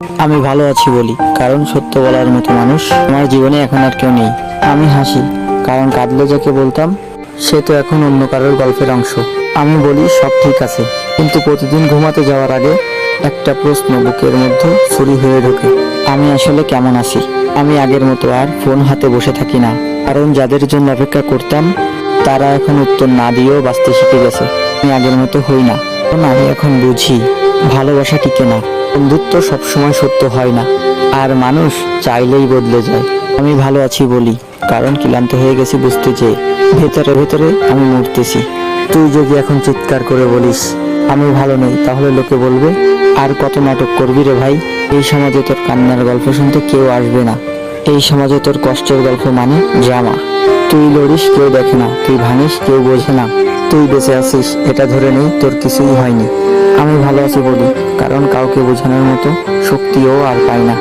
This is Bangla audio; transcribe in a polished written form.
আমি ভালো আছি বলি, কারণ সত্য বলার মতো মানুষ আমার জীবনে এখন আর কেউ নেই। আমি হাসি, কারণ কাঁদলে যাকে বলতাম সে তো এখন অন্য কারোর গল্পের অংশ। আমি বলি সব ঠিক আছে, কিন্তু প্রতিদিন ঘুমাতে যাওয়ার আগে একটা প্রশ্ন বুকের মধ্যে ছুরি হয়ে ঢোকে, আমি আসলে কেমন আছি? আমি আগের মতো আর ফোন হাতে বসে থাকি না, কারণ যাদের জন্য অপেক্ষা করতাম তারা এখন উত্তর না দিয়েও বাঁচতে শিখে গেছে। আমি আগের মতো হই না, কারণ আমি এখন বুঝি ভালোবাসা টিকে না, বন্ধুত্ব সবসময় সত্য হয় না, আর মানুষ চাইলেই বদলে যায়। আমি ভালো আছি বলি, কারণ ক্লান্ত হয়ে গেছি বুঝতে চেয়ে ভেতরে ভেতরে আমি মরতেছি। তুই যদি এখন চিৎকার করে বলিস আমি ভালো নেই, তাহলে লোকে বলবে আর কত নাটক করবি রে ভাই। এই সমাজে তোর কান্নার গল্প শুনতে কেউ আসবে না। এই সমাজে তোর কষ্টের গল্প মানে ড্রামা। তুই লড়িস কেউ দেখে না, তুই ভাঙিস কেউ বোঝে না, তুই বেঁচে আছিস এটা ধরে নেই তোর কিছুই হয়নি। আমি ভালো আছি বলি, কারণ কাউকে বোঝানোর মতো শক্তিও আর পাই না।